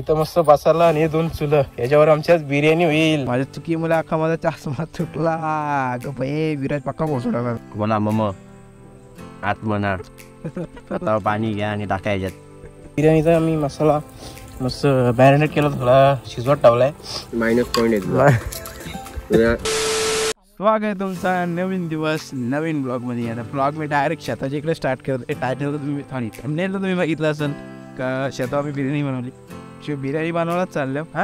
इथं मस्त बसायला आणि 2 चुलं याच्यावर आमच्याच बिर्याणी होईल. माझ्या चुकी मुळे अख्खा माझा चष्मा तुटला ग बाई. विराज पक्का पोहोचवला म्हणा मम आत म्हणा आता पाणी घ्या आणि टाका याच्यात. बिर्याणीचा मी मसाला मस्त मॅरिनेट केला, थोडा शिजवत ठेवलाय. -. स्वागत आहे तुमचा नवीन दिवस नवीन ब्लॉग मध्ये. आता ब्लॉग मी डायरेक्ट शेताच्या इकडे स्टार्ट करतो. टायटल तुम्ही थंबनेलला तुम्ही बघितलं असेल का शेतावर मी बिर्याणी बनवली. बिर्याणी बनवायलाच चाललं हा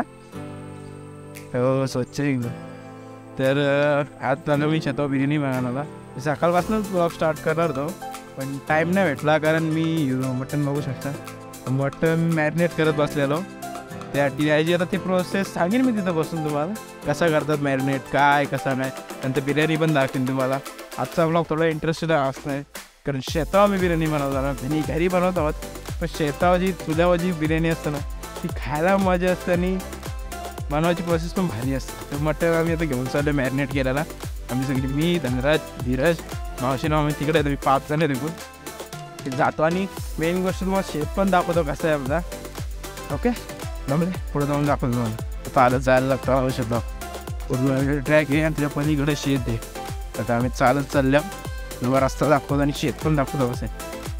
हो स्वच्छ एकदम. तर आज चाललो मी शेतावर बिर्याणी बनवायला. सकाळपासूनच ब्लॉग स्टार्ट करणार होतो पण टाईम नाही भेटला, कारण मी मटण बघू शकता मटण मॅरिनेट करत बसलेलो. त्यासाठी याची आता ती प्रोसेस सांगेन मी तिथं बसून तुम्हाला कसं करतात मॅरिनेट, काय कसं नाही. नंतर बिर्याणी पण दाखवेन तुम्हाला. आजचा ब्लॉग थोडा इंटरेस्टेड असणार कारण शेतावर मी बिर्याणी बनवतो ना. मी घरी बनवत आहोत पण शेतावर जी चुल्यावर जी बिर्याणी असते ना ती खायला मजा असते आणि बनवायची प्रोसेस पण भारी असते. तर मटण आम्ही आता घेऊन चाललो मॅरिनेट केलेला. आम्ही सगळी मी धनराज धीरज मावशीनं आम्ही तिकडे येतो. मी 5 जण तिकडून जातो आणि मेन गोष्ट तुम्हाला शेत पण दाखवतो कसं आहे आपला. ओके जमले पुढे जाऊन दाखवतो तुम्हाला. चालत जायला लागतं आवश्यक पूर्ण ट्रॅक आहे आणि त्याच्या पलीकडे शेत आहे. आता आम्ही चालत चालल्या किंवा रस्ता दाखवतो आणि शेत पण दाखवतो कसं आहे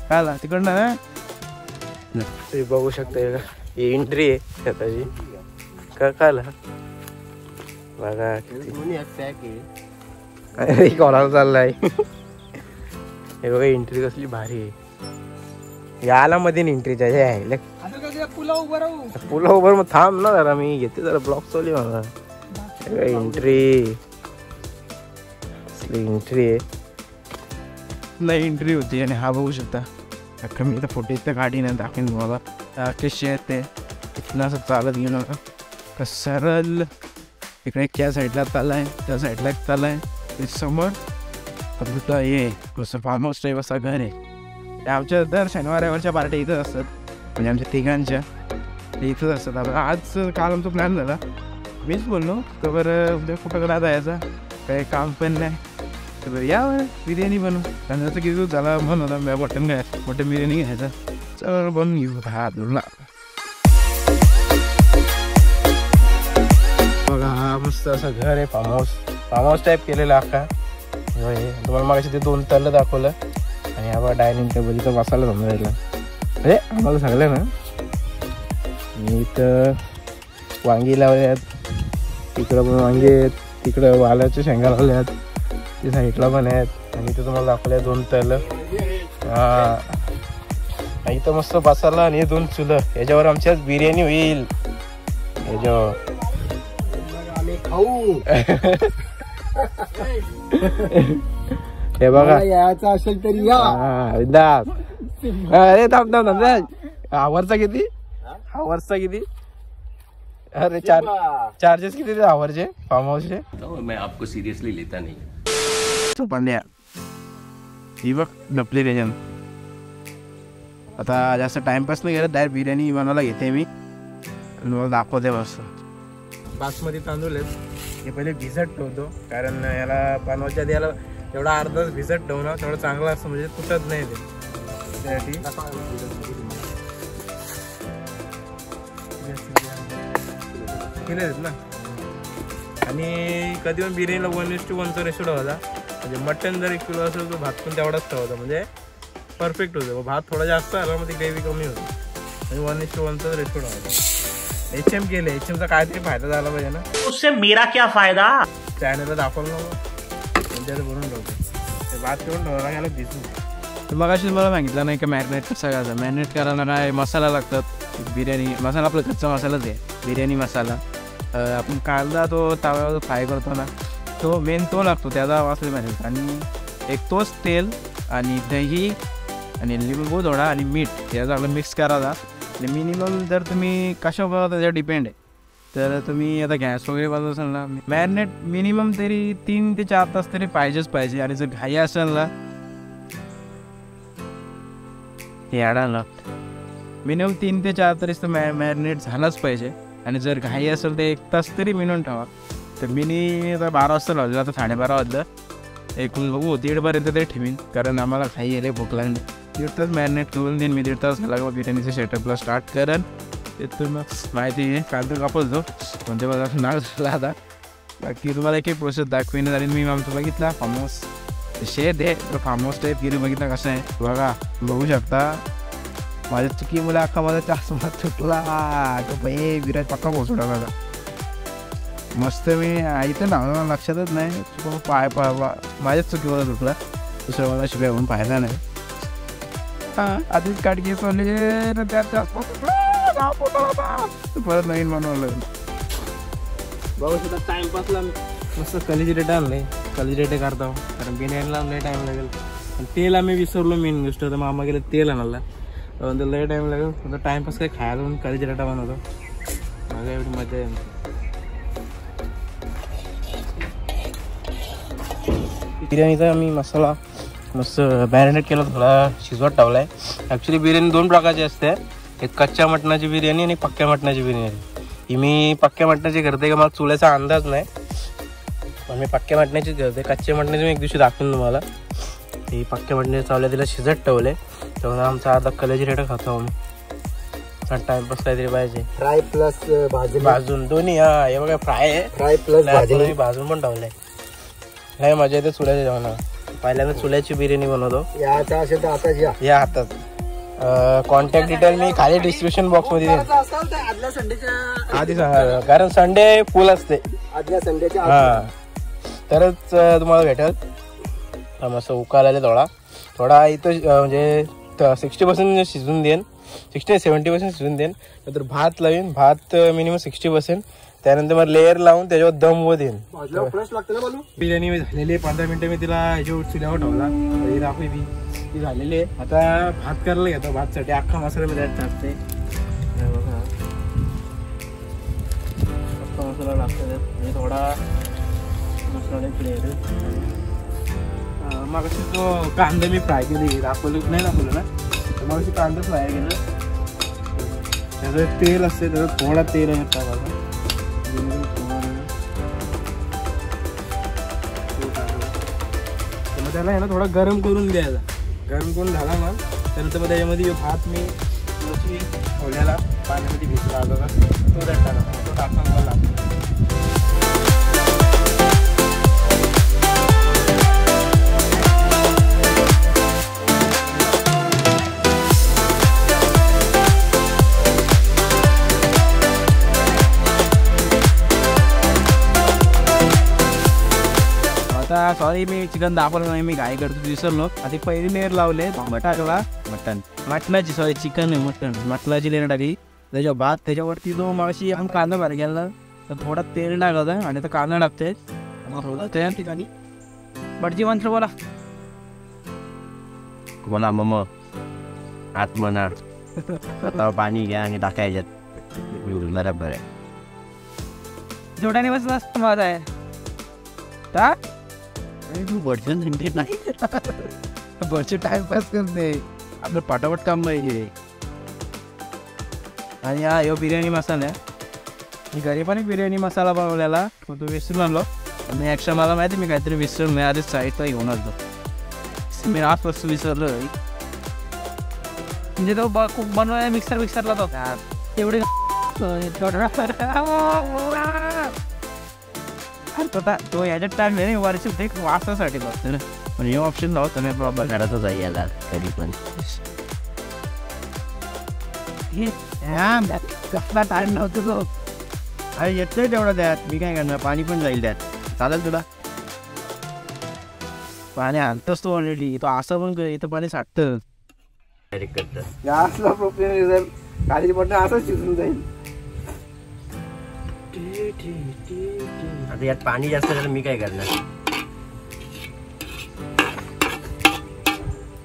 काय तिकडनं ना. तुम्ही बघू शकता ही एंट्री आहे शेताची काय बघा कोणाला चाललाय. हे बघा एंट्री कसली भारी आहे. याला मध्ये एंट्रीच्या आहे पुला उभं मग थांब ना जरा मी घेते जरा ब्लॉक चालू मला. एंट्री आहे नाही एंट्री होती आणि हा बघू शकता अख्खा मी तर फोटो इथं गाडी नाही दाखवेन तुम्हाला. अख्खे येते इथनं असं चालत गेलो का सरळ इकडे त्या साईडला चालला आहे, त्या साईडला एक चालला आहे. समोर तुला ये कसं फार्म हाऊस टाईप असा घर आहे. आमच्या दर शनिवारच्या पार्ट्या इथंच असतात म्हणजे आमच्या तिघांच्या इथंच असतात. आज काल आमचा प्लॅन झाला मीच बोललो का बरं उद्या कुठं करा जायचा काही काम पण नाही तर या बिर्याणी बनवू. त्यांचं किती झाला म्हणून होता मटण बिर्याणी घ्यायचा चल बनवून घेऊ. हात धुला बघा हा मस्त असं घर आहे फार्म हाऊस टाईप केलेलं अख्खा. तुम्हाला मागाशी ते 2 तलं दाखवलं आणि हा डायनिंग टेबलचा मसाला समजायला म्हणजे आम्हाला सांगलं ना. मी इथं वांगी लावल्यात, तिकडं पण वांगी आहेत, तिकडं वालाच्या शेंगा लावल्यात, ते साईडला पण आहेत आणि इथं तुम्हाला दाखवल्या 2 तलं. इथं मस्त बसायला आणि 2 चुलं याच्यावर आमच्याच बिर्याणी होईल. याच्यावर हे बघा याचा असेल तरी अरे थांब आवरचा किती अरे चार्जेस किती ते आवरचे फार्म हाऊसचे. मैं आपको सीरियसली लेता नहीं. पांड्या ही बघ डपली रेजन. आता जास्त टाइमपास नाही गेलं डायरेक्ट बिर्याणी बनवायला घेते मी मला दाखवते. मस्त बासमती तांदूळ आहेत हे पहिले भिजत ठेवतो कारण याला बनवायच्या आधी याला एवढा अर्धा तास भिजत ठेवणं थोडं चांगलं असतं म्हणजे तुटत नाही ते. त्यासाठी केले आहेत ना. आणि कधी पण बिर्याणीला 1:1चा रेशो ठेवायचा म्हणजे मटन जर 1 किलो असेल तर भात पण तेवढाच ठेवायचा म्हणजे परफेक्ट होतं. भात थोडा जास्त आला मग ती ग्रेव्ही कमी होती म्हणजे 1:1चा रेशो ठेवायचा. HM केले HMचा काहीतरी फायदा झाला पाहिजे ना. उससे मेरा क्या फायदा. चॅनलला दाखवलं नको म्हणजे भरून ठेवतो ते भात ठेवून ठेवायला गेला भिजून. तर मग अशी मला सांगितलं नाही का मॅरिनेट कसं करायचं. मॅरिनेट करायला नाही मसाला लागतात. बिर्याणी मसाला आपला कच्चा मसालाच आहे. बिर्याणी मसाला आपण कांदा तो तव्यावर फ्राय करतो ना तो मेन तो लागतो त्याचा वाचले मॅरिनेट. आणि एक तोच तेल आणि दही आणि लिंबू थोडा आणि मीठ याचा आपलं मिक्स करायचा. आणि मिनिमम जर तुम्ही कशा बघा त्याच्यावर डिपेंड आहे तर तुम्ही आता गॅस वगैरे बनवत असाल ना मॅरिनेट मिनिमम तरी 3 ते 4 तास तरी पाहिजे. आणि जर घाई असेल ना हे आडायला मिनिमम 3 ते 4 तरीच तर मॅरिनेट झालंच पाहिजे. आणि जर घाई असेल तर 1 तास तरी मिनिमम ठेवा. तर मिनी आता 12 वाजता लावलं आता 12:30 वाजलं. एकूण बघू 1:30पर्यंत तरी ठेवीन कारण आम्हाला घाई यायला भूक लागली. 1.5 तास मॅरिनेट करून देईन मी. 1.5 तास झाला का बिर्याणीचं सेटअपला स्टार्ट करेन तिथून माहिती आहे कांदा कापतो पण ते बघा नाग झाला आता. बाकी तुम्हाला एक प्रोसेस दाखवीन झाली. मी आमचं बघितला फार्म हाऊस शेत आहे तर फार्म हाऊस टाईप गिरी बघितला कसं आहे बघा. बघू शकता माझ्या चुकीमुळे अख्खा माझा चष्मा सुटला. भाई विराज पक्का पोचवला बघा. मस्त मी इथं ना लक्षातच नाही पाय माझ्याच चुकीवर सुटला. दुसऱ्या मला शिवाय होऊन पाहिला नाही. आधीच काटकी सोडले त्यात परत नवीन बनवलं. बघू शकता टाइमपासला मस्त कलेजी रेट आणले. कलेजी रेट करतो कारण बिर्याणीला लय टाईम लागेल. आणि तेल आम्ही विसरलो मेन गोष्ट. तर मामा गेलं तेल आणायला लय टाईम लागेल. टाइमपास काही खायला म्हणून कलेजी रेटा बनवतो. माझ्या एवढी मजा आहे. बिर्याणीचा मी मसाला मस्त मॅरिनेट केला थोडा शिजवत ठेवला आहे. ॲक्च्युली बिर्याणी 2 प्रकारची असते. एक कच्च्या मटणाची बिर्याणी आणि पक्क्या मटणाची बिर्याणी. ही मी पक्क्या मटणाची करते का मला चुल्याचा अंदाज नाही पण मी पक्क्या मटणाचीच करते. कच्च्या मटणाची मी एक दिवशी दाखवून तुम्हाला. ही पक्क्या मटणाची चावल्या तिला शिजत ठेवले तेव्हा आमचा आता कलेजी रेट खातो आम्ही. टाइमपास काहीतरी पाहिजे. फ्राय प्लस भाजून दोन्ही. हा हे बघा फ्राय आहे. फ्राय प्लस मी भाजून पण ठेवलंय. लय मजा येते चुल्याच्या जेवणाला. पहिल्यांदा चुल्याची बिर्याणी बनवतो या हातात. कॉन्टॅक्ट डिटेल मी खाली डिस्क्रिप्शन बॉक्स मध्ये आधी सांगा कारण संडे फुल असते हा तरच तुम्हाला भेटेल. मस्त उकाळायला थोडा इथं म्हणजे 60% शिजून देईन. 60-70% शिजून देईन. नंतर भात लावीन. भात मिनिमम 60%. त्यानंतर मग लेअर लावून त्याच्यावर दम व देईन. बिर्याणी झालेली आहे. 15 मिनिटं मी तिला ह्याच्यावर चुल्यावर ठेवला. दाखवी मी ती झालेली आहे. आता भात करायला घेतो. भातसाठी अख्खा मसाला मी त्यात टाकते. अख्खा मसाला लागतो आणि थोडा मसाला फ्लेवर. मग तो कांदा मी फ्राय केली दाखवलं नाही दाखवलं ना तर मग कांदा फ्राय केलं. त्याचं तेल असते त्याचं थोडा तेल टाकायचं. मग त्याला आहे ना थोडा गरम करून द्यायचा. गरम करून झाला मग त्यानंतर मग त्याच्यामध्ये भात मी ठेवलेला पाण्यामध्ये भिजला आला तो टाकला. तो टाकून मला लागतो. आता सॉरी मी चिकन दाखवलं नाही. मी घाई करतो विसरलो. आधी पहिली लेअर लावले टाकला मटणाची सॉरी चिकन आहे मटणाची लेअर टाकली. त्याच्या भात त्याच्यावरती जो मागाशी आपण कांदा भर गेला तर थोडा तेल टाकत आणि आता कांदा टाकते. त्या ठिकाणी बटजी मंत्र बोला बोला मम आत्मना आता पाणी घ्या आणि टाका याच्यात. बरोबर आहे. जोड्याने बसला असतं माझा आहे का तू बडजन नाही बडचे टाइमपास करते आपलं पटापट काम पाहिजे. आणि हा यो बिर्याणी मसाला मी घरी पण एक बिर्याणी मसाला बनवलेला तो विसरून आणलो. आणि एक्स्ट्रा मला माहिती मी काहीतरी विसरून मी आधीच साईडला घेऊन आलो. मी आजपासून विसरलो म्हणजे तो खूप बनवायला मिक्सरला तो तेवढे तो याच्यात टाइम नाही वरची एक वासासाठी लागतो ना पण हे ऑप्शन लावतो मी प्रॉब्लेम घरातच आहे याला कधी पण कसला टाइम नव्हतो तो. अरे येतोय तेवढा त्यात मी काय करणार. पाणी पण जाईल त्यात चालेल तुला. पाणी आणतोच तो ऑलरेडी. तो असं पण इथं पाणी साठतं जास्त प्रोटीन रिझल्ट खाली पडणं असंच शिजून जाईल. आता यात पाणी जास्त झालं मी काय करणार.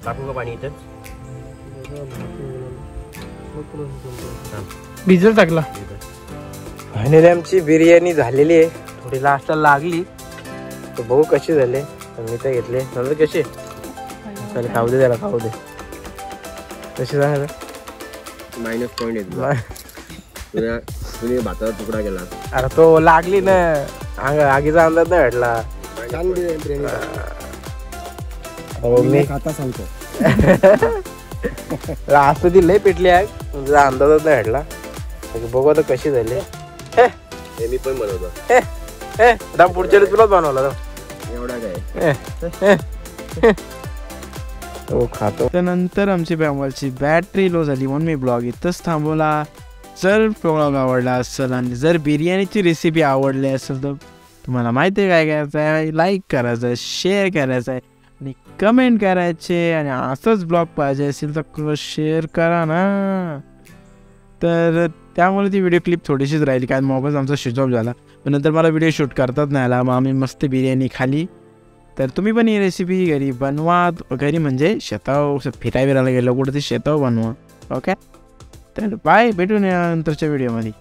टाकू का पाणी इथं भिजत टाकला. फायनली आमची बिर्याणी झालेली आहे. थोडी लास्टला लागली तर बघू कशी झाले. मी तर घेतले नंतर कशी चालेल खाऊ दे त्याला खाऊ दे. कशी झालं -पॉइंट तुझ्या भाताचा तुकडा गेला. अरे तो लागली ना आगीचा अंदाज नाही भेटला. मी खाता सांगतो असं ती लय पेटली आग तुझा अंदाजच नाही भेटला. बघू आता कशी झाली. हे मी पण बनवतो. पुढच्या वेळेस तुलाच बनवला एवढा काय तो खातो. त्यानंतर आमची मोबाईलची बॅटरी लो झाली म्हणून मी ब्लॉग इथंच थांबवला. जर ब्लॉग आवडला असेल आणि जर बिर्याणीची रेसिपी आवडली असेल तर तुम्हाला माहिती आहे काय करायचं आहे, लाईक करायचं आहे, शेअर करायचं आहे आणि कमेंट करायचे. आणि असंच ब्लॉग पाहिजे असेल तर शेअर करा ना. तर त्यामुळे ती व्हिडिओ क्लिप थोडीशीच राहिली कारण मोबाईल आमचा स्विच ऑफ झाला. पण नंतर मला व्हिडिओ शूट करतात नाही आला. मग आम्ही मस्त बिर्याणी खाली. तर तुम्ही पण ही रेसिपी घरी बनवा. घरी म्हणजे शेताव फिरायला गेलो कुठं ते शेताव बनवा. ओके तर बाय, भेटून या नंतरच्या व्हिडिओमध्ये.